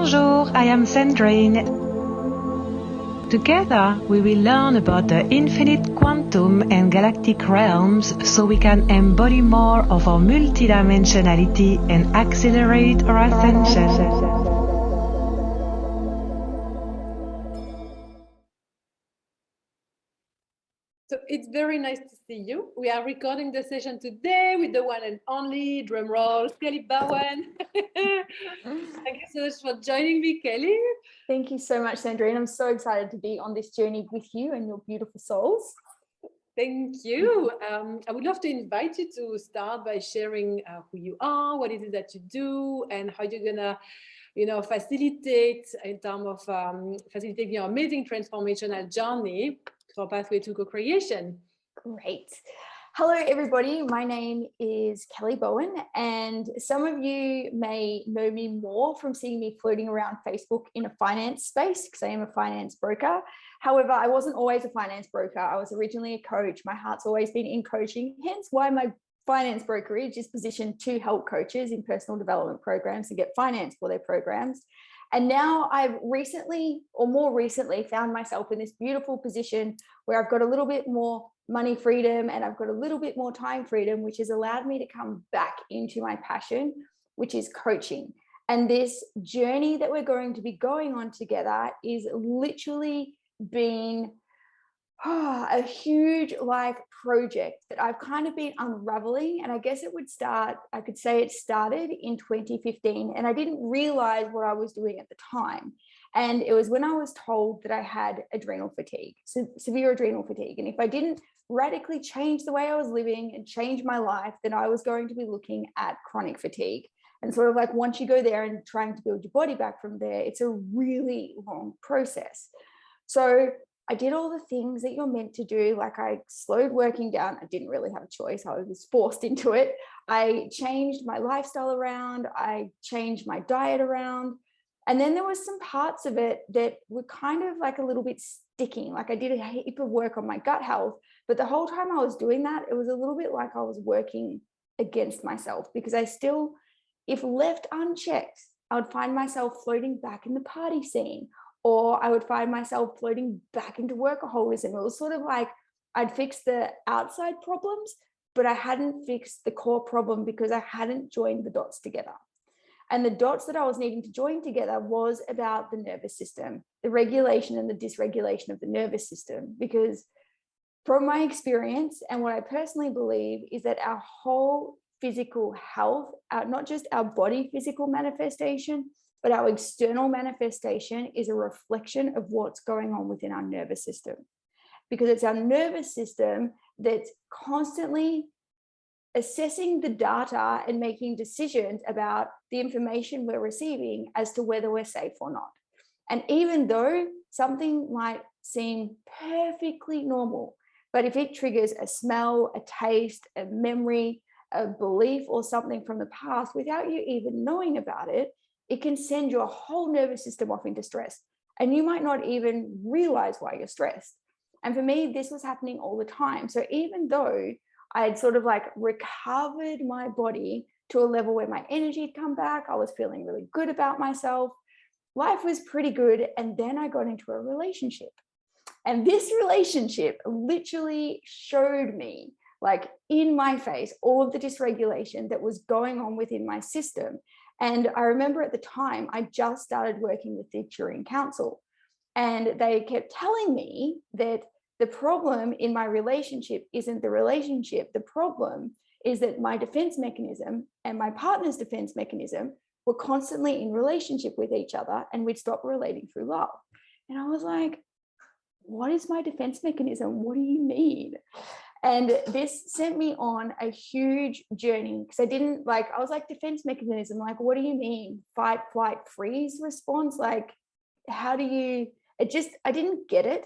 Bonjour, I am Sandrine. Together, we will learn about the infinite quantum and galactic realms so we can embody more of our multidimensionality and accelerate our ascension. So it's very nice to see you. We are recording the session today with the one and only, drum roll, Kelly Bowen. Thank you so much for joining me, Kelly. Thank you so much, Sandrine. I'm so excited to be on this journey with you and your beautiful souls. Thank you. I would love to invite you to start by sharing who you are, what it is that you do, and how you're gonna, facilitate in terms of facilitating your amazing transformational journey for Pathway to Co-Creation. Great. Hello, everybody. My name is Kelly Bowen, and some of you may know me more from seeing me floating around Facebook in a finance space because I am a finance broker. However, I wasn't always a finance broker. I was originally a coach. My heart's always been in coaching, hence why my finance brokerage is positioned to help coaches in personal development programs to get finance for their programs. And now I've more recently found myself in this beautiful position where I've got a little bit more money freedom and I've got a little bit more time freedom, which has allowed me to come back into my passion, which is coaching. And this journey that we're going to be going on together is literally been a huge life project that I've kind of been unraveling. And I guess I could say it started in 2015, and I didn't realize what I was doing at the time. And it was when I was told that I had adrenal fatigue, severe adrenal fatigue. And if I didn't radically change the way I was living and change my life, then I was going to be looking at chronic fatigue. And sort of like once you go there and trying to build your body back from there, it's a really long process. So I did all the things that you're meant to do. Like I slowed working down. I didn't really have a choice. I was forced into it. I changed my lifestyle around. I changed my diet around. And then there was some parts of it that were kind of like a little bit sticking. Like I did a heap of work on my gut health, but the whole time I was doing that, it was a little bit like I was working against myself because I still, if left unchecked, I would find myself floating back in the party scene, or I would find myself floating back into workaholism. It was sort of like I'd fixed the outside problems, but I hadn't fixed the core problem because I hadn't joined the dots together. And the dots that I was needing to join together was about the nervous system, the regulation and the dysregulation of the nervous system. Because from my experience and what I personally believe is that our whole physical health, not just our body physical manifestation, but our external manifestation is a reflection of what's going on within our nervous system. Because it's our nervous system that's constantly assessing the data and making decisions about the information we're receiving as to whether we're safe or not. And even though something might seem perfectly normal, but if it triggers a smell, a taste, a memory, a belief, or something from the past without you even knowing about it, it can send your whole nervous system off into stress. And you might not even realize why you're stressed. And for me, this was happening all the time. So even though I had sort of like recovered my body to a level where my energy had come back, I was feeling really good about myself, life was pretty good. And then I got into a relationship. And this relationship literally showed me, like in my face, all of the dysregulation that was going on within my system. And I remember at the time, I just started working with the Turing Council, and they kept telling me that the problem in my relationship isn't the relationship. The problem is that my defense mechanism and my partner's defense mechanism were constantly in relationship with each other, and we'd stop relating through love. And I was like, what is my defense mechanism? What do you mean? And this sent me on a huge journey because I was like, defense mechanism, like, what do you mean? Fight, flight, freeze response? Like, I didn't get it.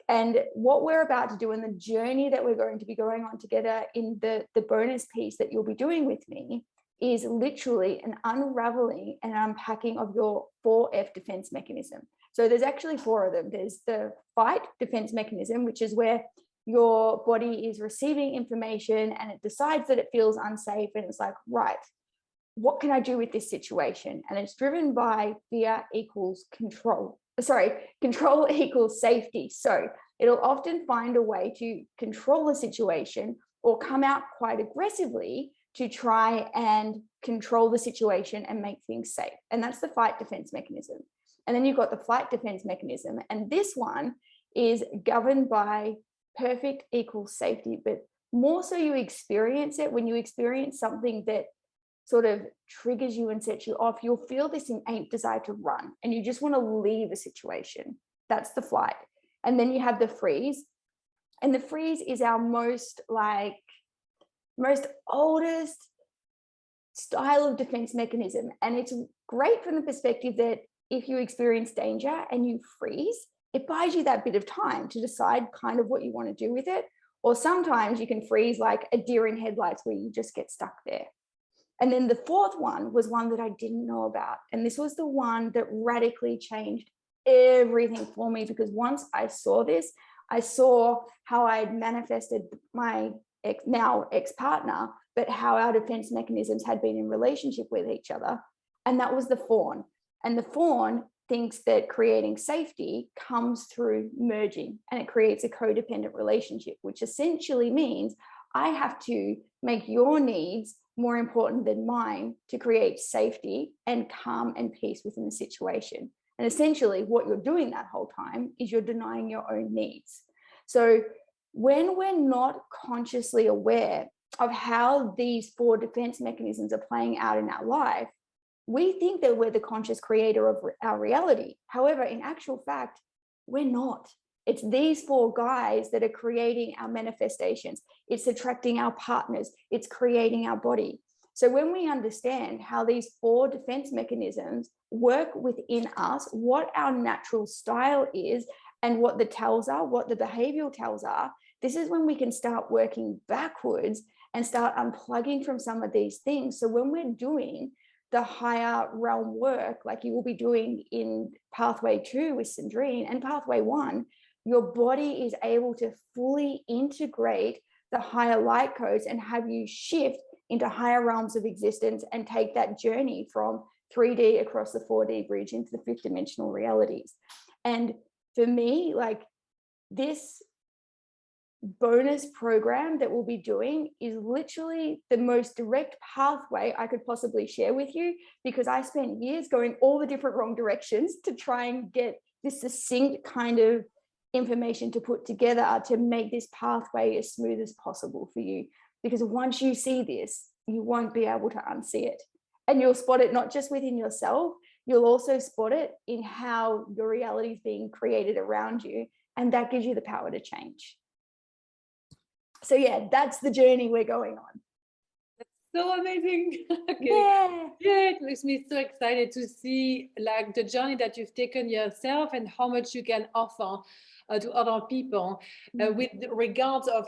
And what we're about to do in the journey that we're going to be going on together in the bonus piece that you'll be doing with me is literally an unraveling and unpacking of your 4F defense mechanism. So there's actually 4 of them. There's the fight defense mechanism, which is where your body is receiving information and it decides that it feels unsafe. And it's like, right, what can I do with this situation? And it's driven by fear equals control. Sorry, control equals safety. So it'll often find a way to control the situation or come out quite aggressively to try and control the situation and make things safe. And that's the fight defense mechanism. And then you've got the flight defense mechanism. And this one is governed by perfect equals safety, but more so you experience it when you experience something that sort of triggers you and sets you off. You'll feel this innate desire to run and you just want to leave a situation. That's the flight. And then you have the freeze. And the freeze is our most oldest style of defense mechanism. And it's great from the perspective that if you experience danger and you freeze, it buys you that bit of time to decide kind of what you want to do with it. Or sometimes you can freeze like a deer in headlights where you just get stuck there. And then the fourth one was one that I didn't know about. And this was the one that radically changed everything for me, because once I saw this, I saw how I had manifested my now ex-partner, but how our defense mechanisms had been in relationship with each other. And that was the fawn. And the fawn thinks that creating safety comes through merging, and it creates a codependent relationship, which essentially means I have to make your needs more important than mine to create safety and calm and peace within the situation. And essentially what you're doing that whole time is you're denying your own needs. So when we're not consciously aware of how these four defense mechanisms are playing out in our life, we think that we're the conscious creator of our reality. However, in actual fact, we're not. It's these four guys that are creating our manifestations. It's attracting our partners. It's creating our body. So when we understand how these four defense mechanisms work within us, what our natural style is, and what the tells are, what the behavioral tells are, this is when we can start working backwards and start unplugging from some of these things. So when we're doing the higher realm work, like you will be doing in pathway 2 with Sandrine and pathway 1, your body is able to fully integrate the higher light codes and have you shift into higher realms of existence and take that journey from 3D across the 4D bridge into the 5th dimensional realities. And for me, like, this bonus program that we'll be doing is literally the most direct pathway I could possibly share with you, because I spent years going all the different wrong directions to try and get this succinct kind of information to put together to make this pathway as smooth as possible for you. Because once you see this, you won't be able to unsee it. And you'll spot it not just within yourself, you'll also spot it in how your reality is being created around you. And that gives you the power to change. So yeah, that's the journey we're going on. So amazing. Okay. Yeah. Yeah, it makes me so excited to see like the journey that you've taken yourself and how much you can offer to other people with regards of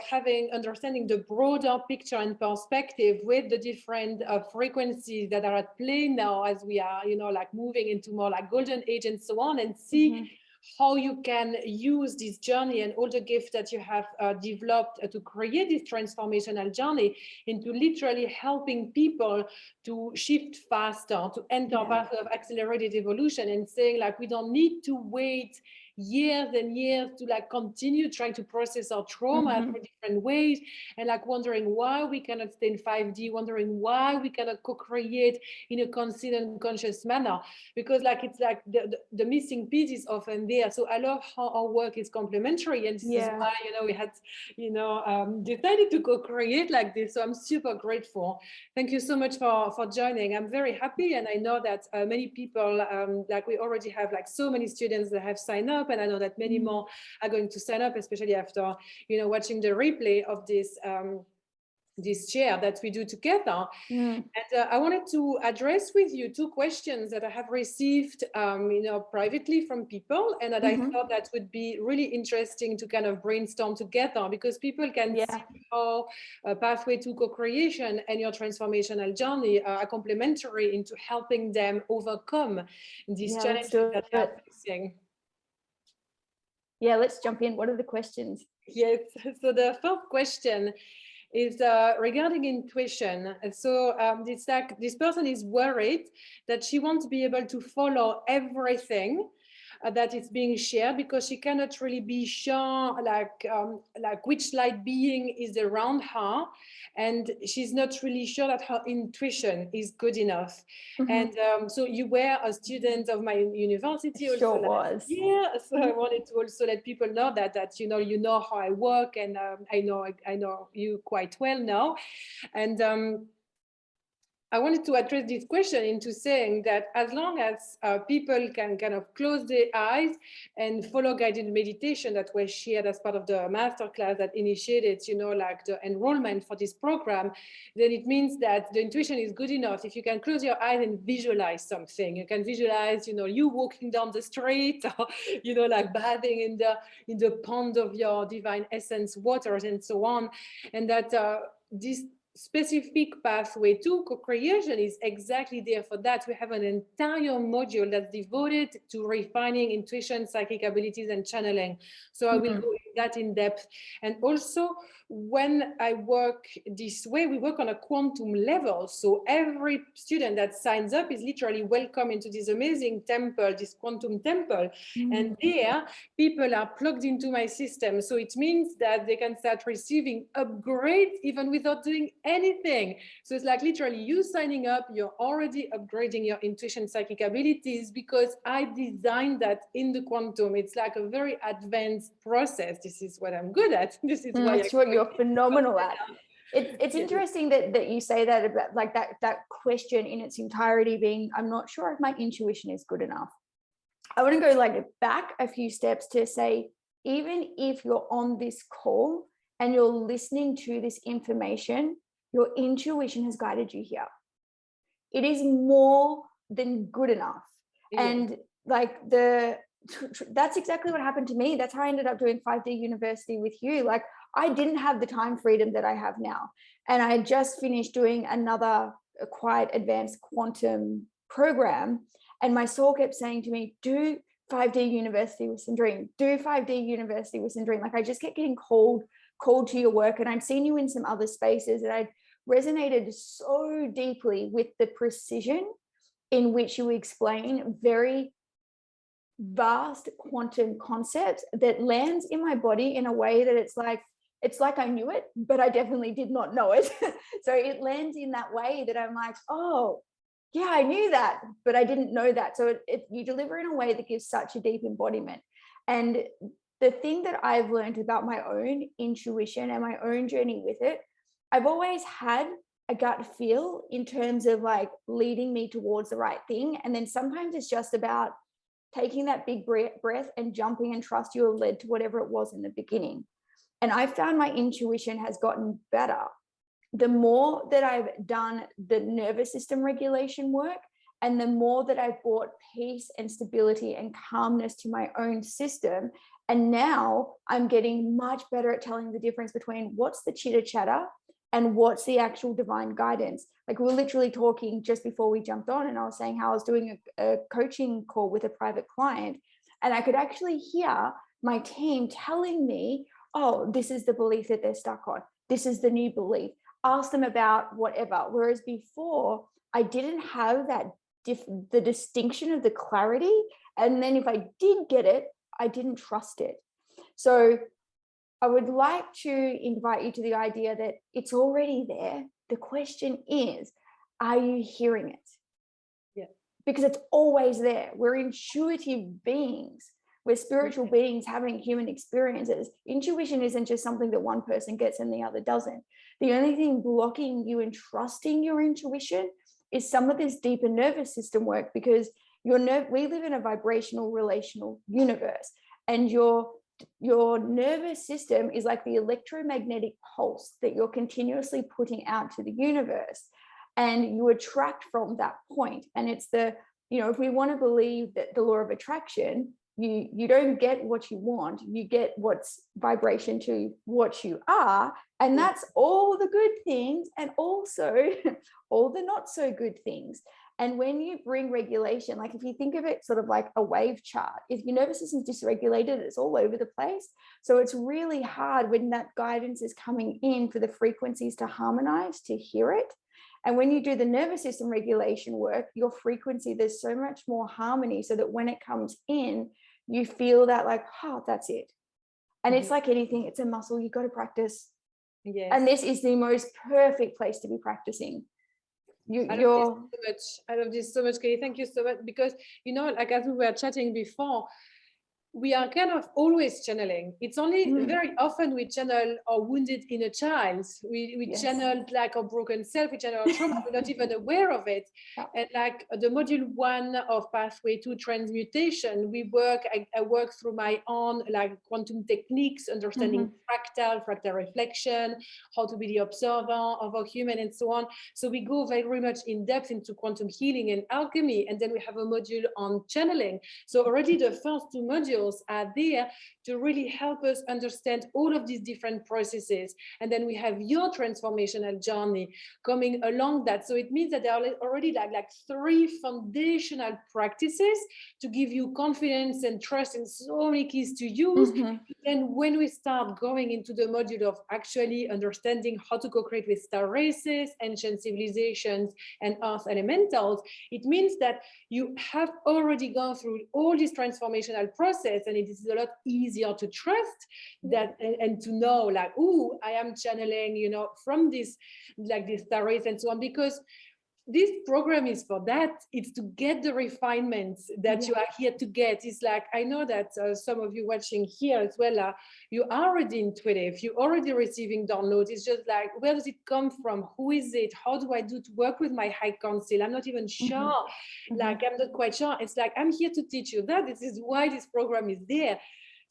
understanding the broader picture and perspective with the different frequencies that are at play now, as we are, like moving into more like golden age and so on, and see how you can use this journey and all the gifts that you have developed to create this transformational journey into literally helping people to shift faster, to enter a path of accelerated evolution, and saying like, we don't need to wait years and years to like continue trying to process our trauma through different ways, and like wondering why we cannot stay in 5D, wondering why we cannot co-create in a consistent conscious manner, because like it's like the missing piece is often there. So I love how our work is complementary, and this is why we had decided to co-create like this. So I'm super grateful. Thank you so much for joining. I'm very happy, and I know that many people like we already have like so many students that have signed up, and I know that many more are going to sign up, especially after watching the replay of this this share that we do together. And I wanted to address with you two questions that I have received privately from people, and that I thought that would be really interesting to kind of brainstorm together, because people can see how pathway to co-creation and your transformational journey are complementary into helping them overcome these challenges that they are facing. Yeah, let's jump in. What are the questions? Yes, so the first question is regarding intuition. So it's like this person is worried that she wants to be able to follow everything that is being shared, because she cannot really be sure like which light being is around her, and she's not really sure that her intuition is good enough. And so you were a student of my university also Sure last was. year, so I wanted to also let people know that you know how I work, and I know you quite well now. And I wanted to address this question into saying that as long as people can kind of close their eyes and follow guided meditation that was shared as part of the masterclass that initiated, like the enrollment for this program, then it means that the intuition is good enough. If you can close your eyes and visualize something, you can visualize, you walking down the street, or, like bathing in the pond of your divine essence waters and so on. And that this specific pathway to co-creation is exactly there for that. We have an entire module that's devoted to refining intuition, psychic abilities, and channeling. So I will go that in depth. And also, when I work this way, we work on a quantum level. So every student that signs up is literally welcome into this amazing temple, this quantum temple. And there, people are plugged into my system. So it means that they can start receiving upgrades even without doing anything. So it's like literally you signing up, you're already upgrading your intuition, psychic abilities, because I designed that in the quantum. It's like a very advanced process. This is what I'm good at. This is why that's what you're phenomenal at. It's interesting that you say that about like that question in its entirety being, I'm not sure if my intuition is good enough. I want to go like back a few steps to say, even if you're on this call and you're listening to this information, your intuition has guided you here. It is more than good enough. Yeah. And like that's exactly what happened to me. That's how I ended up doing 5D University with you. Like I didn't have the time freedom that I have now. And I had just finished doing another quite advanced quantum program. And my soul kept saying to me, do 5D University with Sandrine, do 5D University with Sandrine. Like I just kept getting called to your work. And I'd seen you in some other spaces, and I'd resonated so deeply with the precision in which you explain very vast quantum concepts that lands in my body in a way that it's like I knew it, but I definitely did not know it. So it lands in that way that I'm like, oh yeah, I knew that, but I didn't know that. So you deliver in a way that gives such a deep embodiment. And the thing that I've learned about my own intuition and my own journey with it, I've always had a gut feel in terms of like leading me towards the right thing. And then sometimes it's just about taking that big breath and jumping and trust you are led to whatever it was in the beginning. And I found my intuition has gotten better. The more that I've done the nervous system regulation work, and the more that I've brought peace and stability and calmness to my own system. And now I'm getting much better at telling the difference between what's the chitter chatter and what's the actual divine guidance. Like we were literally talking just before we jumped on, and I was saying how I was doing a coaching call with a private client, and I could actually hear my team telling me, oh, this is the belief that they're stuck on. This is the new belief. Ask them about whatever. Whereas before, I didn't have that the distinction of the clarity. And then if I did get it, I didn't trust it. So I would like to invite you to the idea that it's already there. The question is, are you hearing it? Yeah. Because it's always there. We're intuitive beings. We're spiritual beings having human experiences. Intuition isn't just something that one person gets and the other doesn't. The only thing blocking you in trusting your intuition is some of this deeper nervous system work, because we live in a vibrational relational universe, and your nervous system is like the electromagnetic pulse that you're continuously putting out to the universe, and you attract from that point. And it's if we want to believe that the law of attraction, you don't get what you want, you get what's vibration to what you are. And that's all the good things and also all the not so good things. And when you bring regulation, like if you think of it sort of like a wave chart, if your nervous system is dysregulated, it's all over the place. So it's really hard when that guidance is coming in for the frequencies to harmonize, to hear it. And when you do the nervous system regulation work, your frequency, there's so much more harmony so that when it comes in, you feel that like, oh, that's it. And it's like anything, it's a muscle, you've got to practice. Yes. And this is the most perfect place to be practicing. I love this so much, Kelly. Thank you so much. Because, you know, like as we were chatting before, we are kind of always channeling. It's only very often we channel our wounded inner child. We channel like our broken self, we channel our trauma, we're not even aware of it. Yeah. And like the module 1 of Pathway to Transmutation, I work through my own like quantum techniques, understanding fractal reflection, how to be the observer of our human and so on. So we go very much in depth into quantum healing and alchemy. And then we have a module on channeling. So already the first 2 modules are there to really help us understand all of these different processes. And then we have your transformational journey coming along that. So it means that there are already like 3 foundational practices to give you confidence and trust and so many keys to use. And when we start going into the module of actually understanding how to co-create with star races, ancient civilizations, and earth elementals, it means that you have already gone through all this transformational process, and it is a lot easier to trust that and to know like, oh, I am channeling, you know, from this, like this star race and so on, because this program is for that. It's to get the refinements that you are here to get. It's like, I know that some of you watching here as well, you are already intuitive, you're already receiving downloads. It's just like, where does it come from? Who is it? How do I do to work with my high council? I'm not even sure. Like, I'm not quite sure. It's like, I'm here to teach you that. This is why this program is there.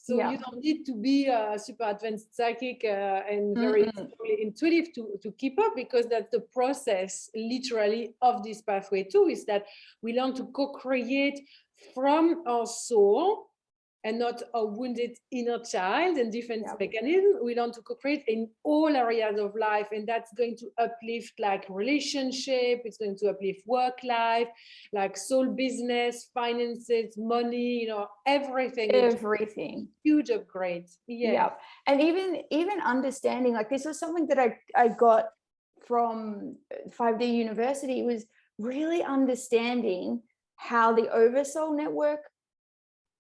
So you don't need to be a super advanced psychic and very intuitive to keep up, because that's the process literally of this pathway too, is that we learn to co-create from our soul and not a wounded inner child and defense mechanism. We learn to co-create in all areas of life, and that's going to uplift like relationship, it's going to uplift work life, like soul business, finances, money, you know, everything. Huge upgrade. And even understanding, like this was something that I got from 5D University, was really understanding how the Oversoul Network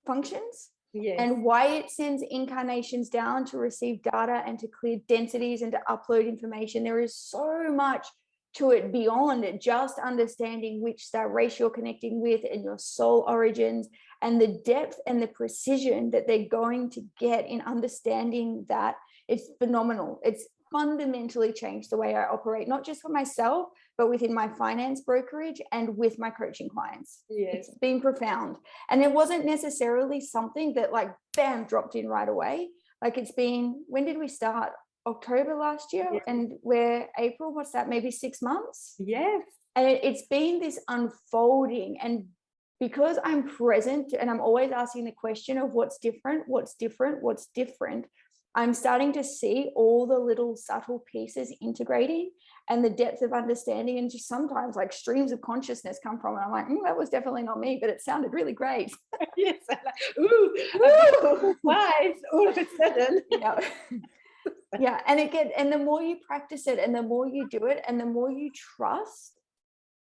functions and why it sends incarnations down to receive data and to clear densities and to upload information. There is so much to it beyond just understanding which star race you're connecting with and your soul origins, and the depth and the precision that they're going to get in understanding that. It's phenomenal. It's fundamentally changed the way I operate, not just for myself, but within my finance brokerage and with my coaching clients. It's been profound. And it wasn't necessarily something that like, bam, dropped in right away. Like it's been, when did we start? October last year, and we're April, what's that, maybe 6 months? And it's been this unfolding, and because I'm present and I'm always asking the question of what's different, I'm starting to see all the little subtle pieces integrating and the depth of understanding, and just sometimes like streams of consciousness come from it. I'm like, that was definitely not me, but it sounded really great. Why all of a sudden? And the more you practice it and the more you do it and the more you trust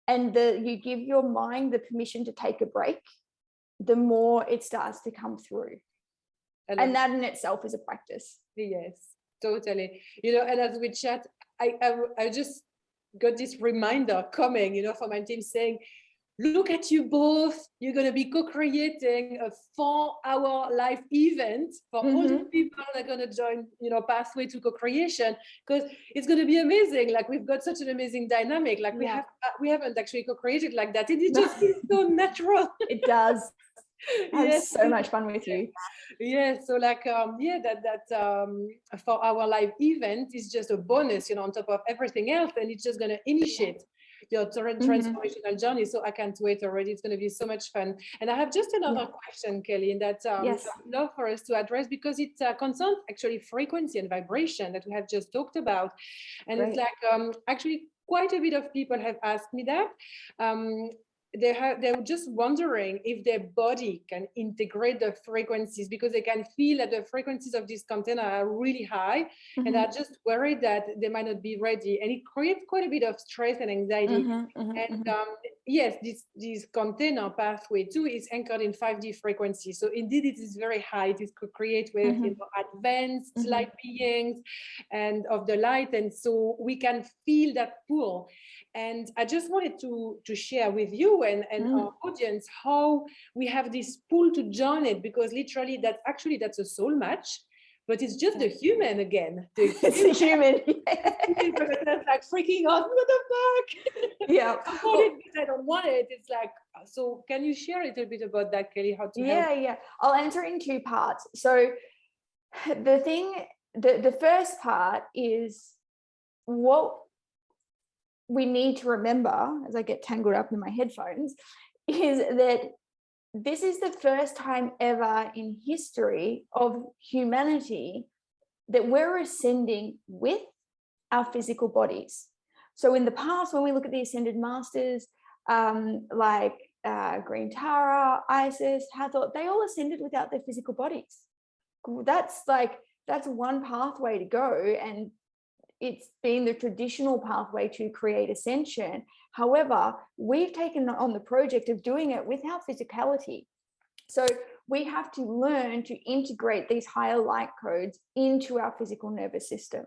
and you give your mind the permission to take a break, the more it starts to come through. And that in itself is a practice. Yes, totally. You know, and as we chat, I just got this reminder coming, you know, from my team saying, look at you both. You're going to be co-creating a 4-hour live event for all the people that are going to join, you know, Pathway to Co-Creation, because it's going to be amazing. Like we've got such an amazing dynamic. Like we haven't actually co-created like that. It just feels so natural. It does. I have so much fun with you. So like that 4-hour live event is just a bonus, you know, on top of everything else, and it's just going to initiate your transformational journey. So I can't wait already. It's going to be so much fun. And I have just another question, Kelly, and that I'd love for us to address, because it concerns actually frequency and vibration that we have just talked about. And it's like actually quite a bit of people have asked me that. they're just wondering if their body can integrate the frequencies, because they can feel that the frequencies of this container are really high, and are just worried that they might not be ready, and it creates quite a bit of stress and anxiety. Yes, this container pathway too is anchored in 5D frequency, so indeed it is very high. It is co-create with advanced light beings and of the light, and so we can feel that pull. And I just wanted to share with you and our audience how we have this pull to join it, because literally that's a soul match, but it's just the human again. It's a human. That's like freaking out. What the fuck? Yeah. I want it, but I don't want it. It's like, so can you share a little bit about that, Kelly? How to help? Yeah. I'll answer in two parts. So the first part is what we need to remember, as I get tangled up in my headphones, is that this is the first time ever in history of humanity that we're ascending with our physical bodies. So in the past, when we look at the ascended masters, like Green Tara, Isis, Hathor, they all ascended without their physical bodies. That's one pathway to go, and it's been the traditional pathway to create ascension. However, we've taken on the project of doing it without physicality. So we have to learn to integrate these higher light codes into our physical nervous system.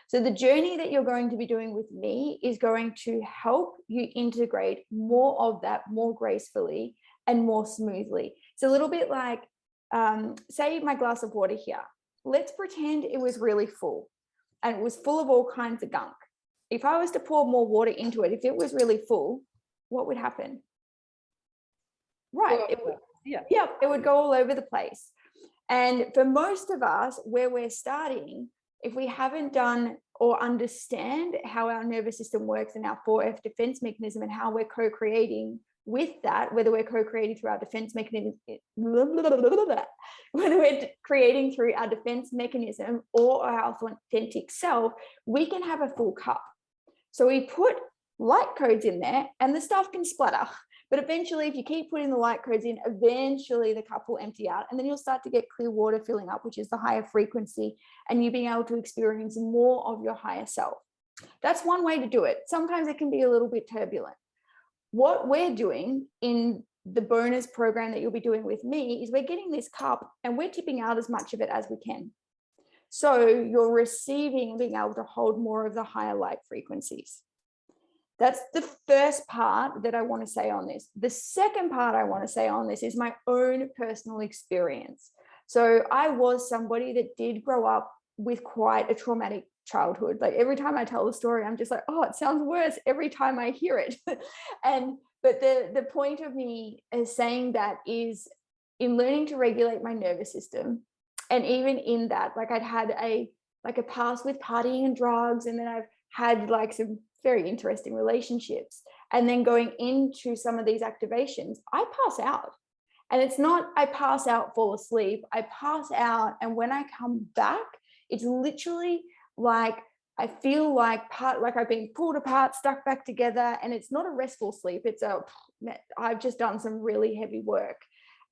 So the journey that you're going to be doing with me is going to help you integrate more of that more gracefully and more smoothly. It's a little bit like, say my glass of water here. Let's pretend it was really full. And it was full of all kinds of gunk. If I was to pour more water into it, if it was really full, what would happen? Right. It would go all over the place. And for most of us, where we're starting, if we haven't done or understand how our nervous system works and our 4F defense mechanism and how we're co-creating with that, whether we're co-creating through our defense mechanism, whether we're creating through our defense mechanism or our authentic self, we can have a full cup. So we put light codes in there and the stuff can splatter. But eventually, if you keep putting the light codes in, eventually the cup will empty out, and then you'll start to get clear water filling up, which is the higher frequency, and you being able to experience more of your higher self. That's one way to do it. Sometimes it can be a little bit turbulent. What we're doing in the bonus program that you'll be doing with me is we're getting this cup and we're tipping out as much of it as we can. So you're receiving and being able to hold more of the higher light frequencies. That's the first part that I want to say on this. The second part I want to say on this is my own personal experience. So I was somebody that did grow up with quite a traumatic childhood. Like every time I tell the story, I'm just like, oh, it sounds worse every time I hear it. But the point of me is saying that is in learning to regulate my nervous system. And even in that, like I'd had a past with partying and drugs, and then I've had like some very interesting relationships. And then going into some of these activations, I pass out. And it's not I pass out, fall asleep. I pass out, and when I come back, it's literally like I feel like I've been pulled apart, stuck back together, and it's not a restful sleep. It's I've just done some really heavy work.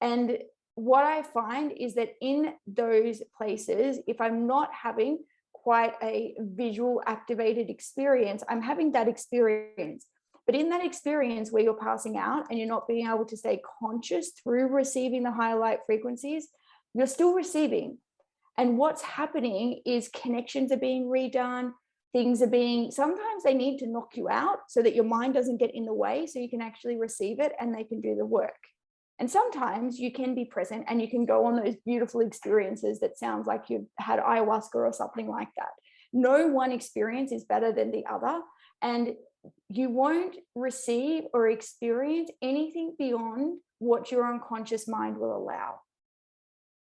And what I find is that in those places, if I'm not having quite a visual activated experience, I'm having that experience. But in that experience where you're passing out and you're not being able to stay conscious through receiving the higher light frequencies, you're still receiving. And what's happening is connections are being redone. Sometimes they need to knock you out so that your mind doesn't get in the way, so you can actually receive it and they can do the work. And sometimes you can be present and you can go on those beautiful experiences that sounds like you've had ayahuasca or something like that. No one experience is better than the other. And you won't receive or experience anything beyond what your unconscious mind will allow.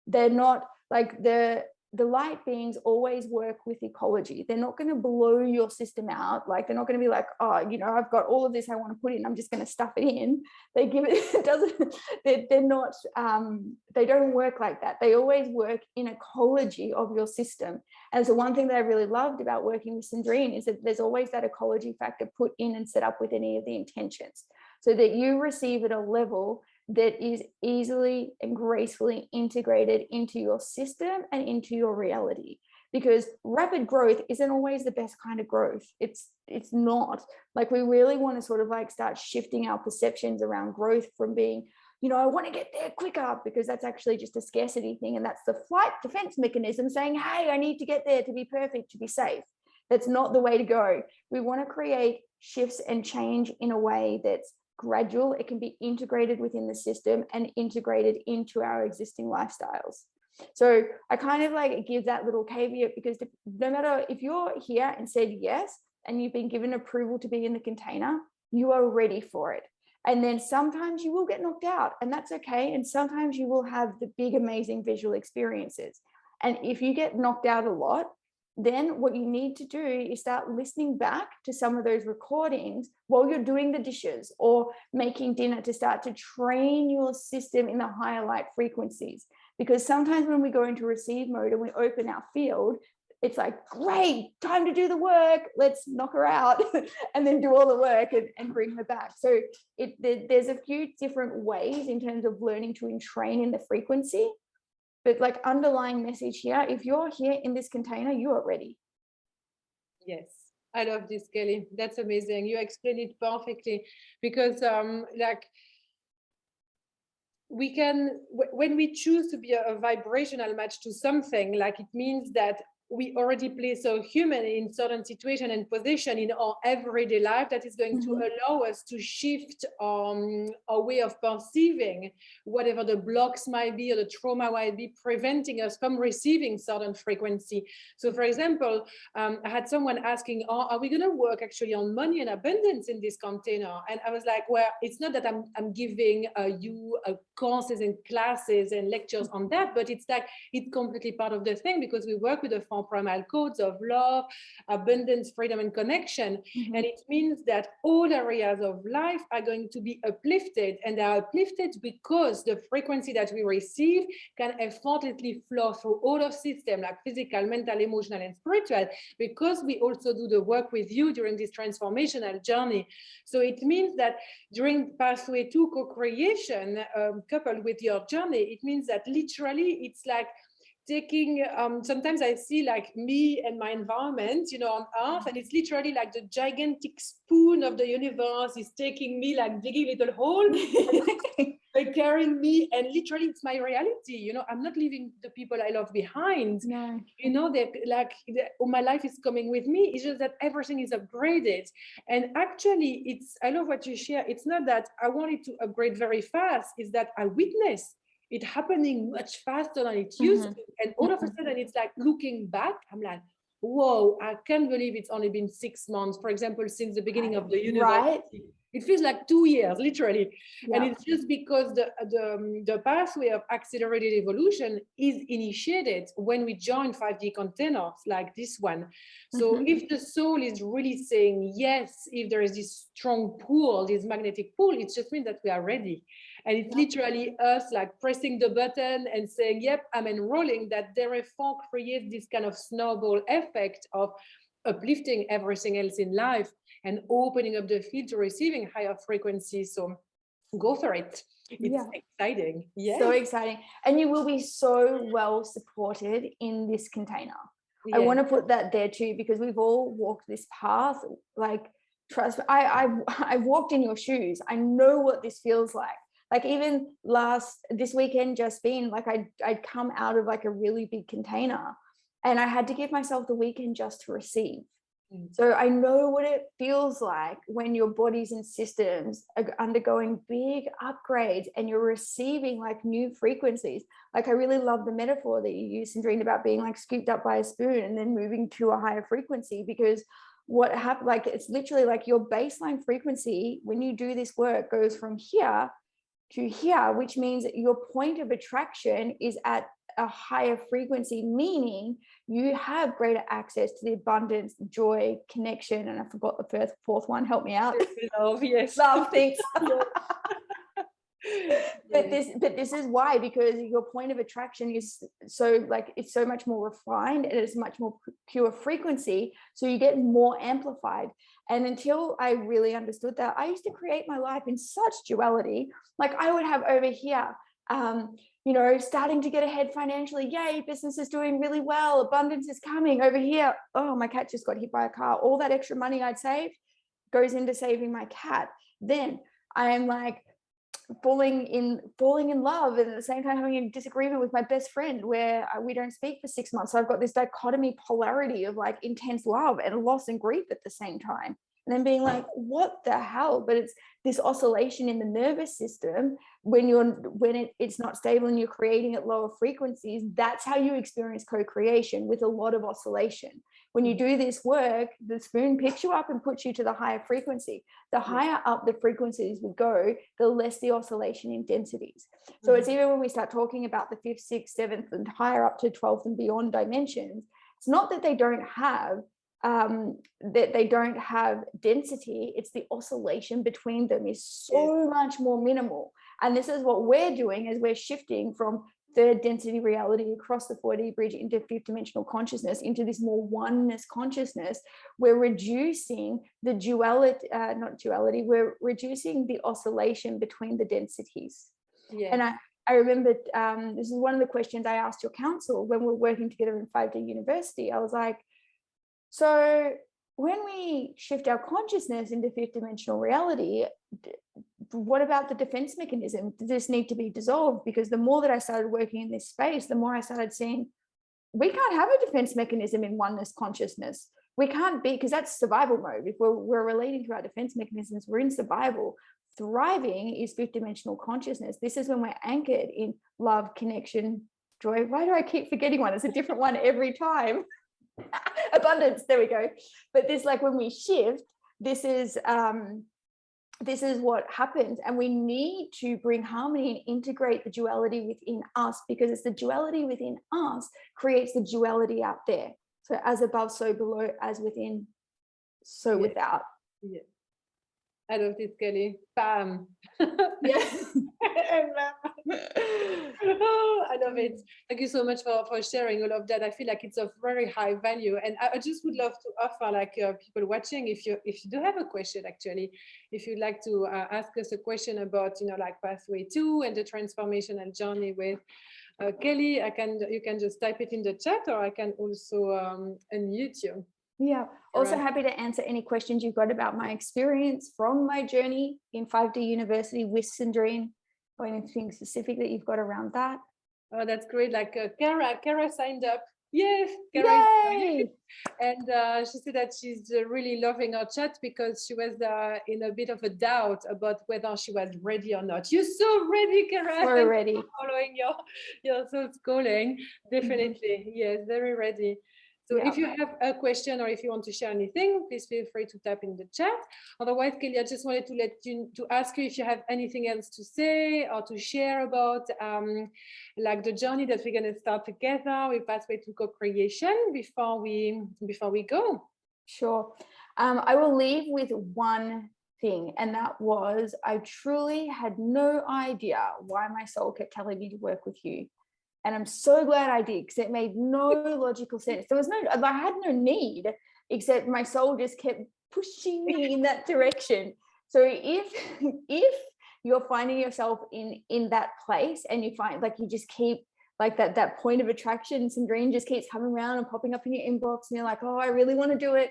They're not like the light beings always work with ecology. They're not going to blow your system out. Like they're not going to be like, oh, I've got all of this I want to put in, I'm just going to stuff it in. They give it, they're not, they don't work like that. They always work in ecology of your system. And so one thing that I really loved about working with Sandrine is that there's always that ecology factor put in and set up with any of the intentions. so that you receive at a level that is easily and gracefully integrated into your system and into your reality. Because rapid growth isn't always the best kind of growth. It's not. Like, we really want to sort of like start shifting our perceptions around growth from being, you know, I want to get there quicker, because that's actually just a scarcity thing. And that's the flight defense mechanism saying, hey, I need to get there to be perfect, to be safe. That's not the way to go. We want to create shifts and change in a way that's gradual. It can be integrated within the system and integrated into our existing lifestyles. So I kind of like give that little caveat, because no matter if you're here and said yes, and you've been given approval to be in the container, you are ready for it. And then sometimes you will get knocked out, and that's okay. And sometimes you will have the big, amazing visual experiences. And if you get knocked out a lot, then what you need to do is start listening back to some of those recordings while you're doing the dishes or making dinner, to start to train your system in the higher light frequencies. Because sometimes when we go into receive mode and we open our field, it's like, great, time to do the work, let's knock her out and then do all the work and bring her back. So there's a few different ways in terms of learning to entrain in the frequency. But like, underlying message here, if you're here in this container, you are ready. Yes, I love this, Kelly. That's amazing. You explained it perfectly, because like, we can, when we choose to be a vibrational match to something, like, it means that we already place a human in certain situation and position in our everyday life that is going to allow us to shift our way of perceiving whatever the blocks might be or the trauma might be preventing us from receiving certain frequency. So for example, I had someone asking, are we going to work actually on money and abundance in this container? And I was like, well, it's not that I'm giving you courses and classes and lectures on that, but it's like, it's completely part of the thing, because we work with the primal codes of love, abundance, freedom, and connection. And it means that all areas of life are going to be uplifted, and they are uplifted because the frequency that we receive can effortlessly flow through all of system, like physical, mental, emotional, and spiritual, because we also do the work with you during this transformational journey. So it means that during pathway to co-creation, coupled with your journey, it means that literally it's like taking, sometimes I see like me and my environment, you know, on Earth, and it's literally like the gigantic spoon of the universe is taking me, like digging little hole, like carrying me, and literally it's my reality. You know, I'm not leaving the people I love behind. No. You know, they're like, my life is coming with me. It's just that everything is upgraded. And actually, it's, I love what you share. It's not that I want it to upgrade very fast. It's that I witness it happening much faster than it used to. And all of a sudden, it's like, looking back, I'm like, whoa, I can't believe it's only been 6 months, for example, since the beginning of the university. Right. It feels like 2 years, literally. Yeah. And it's just because the pathway of accelerated evolution is initiated when we join 5D containers like this one. So if the soul is really saying yes, if there is this strong pull, this magnetic pull, it just means that we are ready. And it's literally us like pressing the button and saying, yep, I'm enrolling, that therefore creates this kind of snowball effect of uplifting everything else in life and opening up the field to receiving higher frequencies. So go for it. It's exciting. Yeah. So exciting. And you will be so well supported in this container. Yeah. I want to put that there too, because we've all walked this path. Like, trust me, I've walked in your shoes. I know what this feels like. Like, even this weekend just been, like, I'd come out of like a really big container, and I had to give myself the weekend just to receive. So I know what it feels like when your bodies and systems are undergoing big upgrades and you're receiving like new frequencies. Like, I really love the metaphor that you used, Sandrine, about being like scooped up by a spoon and then moving to a higher frequency, because what happened, like, it's literally like your baseline frequency when you do this work goes from here to here, which means that your point of attraction is at a higher frequency, meaning you have greater access to the abundance, joy, connection, and I forgot the fourth one. Help me out. Love, yes. Love, thanks. But this is why, because your point of attraction is so like, it's so much more refined and it's much more pure frequency, so you get more amplified. And until I really understood that, I used to create my life in such duality. Like I would have over here, you know, starting to get ahead financially, yay, business is doing really well, abundance is coming. Over here, oh, my cat just got hit by a car, all that extra money I'd saved goes into saving my cat. Then I am like falling in love, and at the same time having a disagreement with my best friend where we don't speak for 6 months. So I've got this dichotomy polarity of like intense love and loss and grief at the same time, and then being like, what the hell? But it's this oscillation in the nervous system when it's not stable and you're creating at lower frequencies. That's how you experience co-creation, with a lot of oscillation. When you do this work, the spoon picks you up and puts you to the higher frequency. The higher up the frequencies we go, the less the oscillation in densities. So it's even when we start talking about the 5th, 6th, 7th, and higher up to 12th and beyond dimensions, it's not that they don't have density, it's the oscillation between them is so much more minimal. And this is what we're doing as we're shifting from 3rd density reality across the 4D bridge into 5th dimensional consciousness, into this more oneness consciousness. We're reducing the we're reducing the oscillation between the densities. And I remember this is one of the questions I asked your council when we were working together in 5D University. I was like, so when we shift our consciousness into 5th dimensional reality, what about the defense mechanism? Does this need to be dissolved? Because the more that I started working in this space, the more I started seeing we can't have a defense mechanism in oneness consciousness. We can't be, because that's survival mode. If we're relating to our defense mechanisms, we're in survival. Thriving is 5th dimensional consciousness. This is when we're anchored in love, connection, joy. Why do I keep forgetting one? It's a different one every time. Abundance, there we go. But this, like when we shift, this is what happens, and we need to bring harmony and integrate the duality within us, because it's the duality within us creates the duality out there. So as above, so below, as within, so without. Yeah. I love this, Kelly. Bam. Yeah. Oh, I love it. Thank you so much for sharing all of that. I feel like it's of very high value, and I just would love to offer, like, people watching, if you do have a question, actually, if you'd like to ask us a question about, you know, like pathway 2 and the transformational journey with Kelly, you can just type it in the chat, or I can also unmute you. Yeah, also happy to answer any questions you've got about my experience from my journey in 5D University with Sandrine, or anything specific that you've got around that. Oh, that's great. Like Kara signed up. Yes, Yay! And she said that she's really loving our chat, because she was in a bit of a doubt about whether she was ready or not. You're so ready, Kara. So ready. Following your soul's calling. Definitely. Yes, very ready. So if you have a question, or if you want to share anything, please feel free to type in the chat. Otherwise, Kelly, I just wanted to ask you if you have anything else to say or to share about like the journey that we're going to start together with Pathway to Co-Creation before we go. Sure. I will leave with one thing, and that was, I truly had no idea why my soul kept telling me to work with you. And I'm so glad I did, because it made no logical sense. I had no need, except my soul just kept pushing me in that direction. So if you're finding yourself in that place, and you find like you just keep like that point of attraction, some dream just keeps coming around and popping up in your inbox, and you're like, oh, I really want to do it.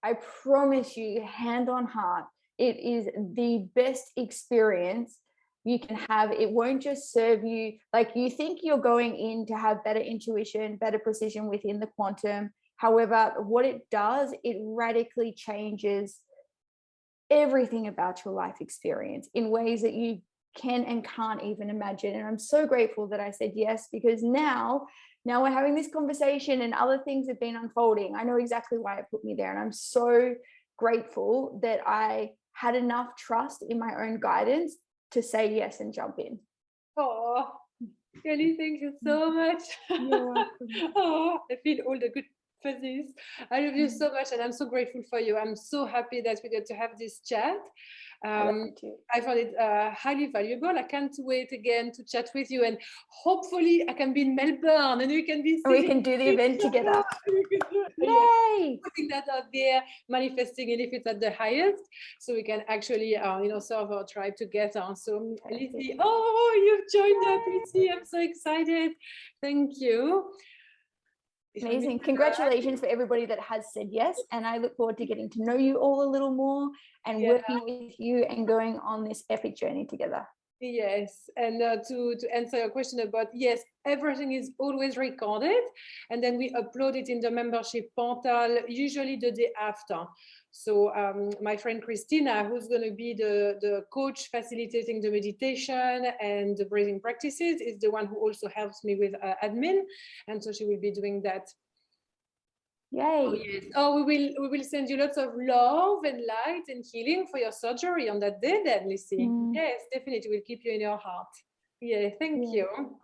I promise you, hand on heart, it is the best experience you can have. It won't just serve you, like you think you're going in to have better intuition, better precision within the quantum. However, what it does, it radically changes everything about your life experience in ways that you can and can't even imagine. And I'm so grateful that I said yes, because now we're having this conversation and other things have been unfolding. I know exactly why it put me there, and I'm so grateful that I had enough trust in my own guidance to say yes and jump in. Oh, Kelly, thank you so much. You're welcome. Oh, I feel all the good fuzzies. I love you so much, and I'm so grateful for you. I'm so happy that we got to have this chat. I found it highly valuable. I can't wait again to chat with you, and hopefully I can be in Melbourne and we can be we can do the event together. Yay! Putting that out there, manifesting it if it's at the highest, so we can actually serve our tribe together. So Lizzie, you've joined us, Lizzie. I'm so excited. Thank you. Amazing. Congratulations for everybody that has said yes. And I look forward to getting to know you all a little more and working with you and going on this epic journey together. Yes, and to answer your question about, yes, everything is always recorded, and then we upload it in the membership portal, usually the day after. So my friend Christina, who's going to be the coach facilitating the meditation and the breathing practices, is the one who also helps me with admin, and so she will be doing that. Yay. We will send you lots of love and light and healing for your surgery on that day then, Lizzie. Yes, definitely. We'll keep you in your heart. Yeah, thank you.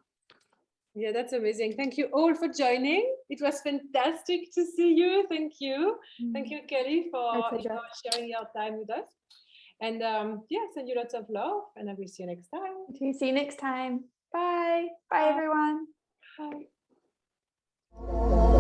Yeah, that's amazing. Thank you all for joining. It was fantastic to see you. Thank you. Thank you, Kelly, for sharing your time with us. And send you lots of love, and I will see you next time. See you next time. Bye. Bye, everyone. Bye.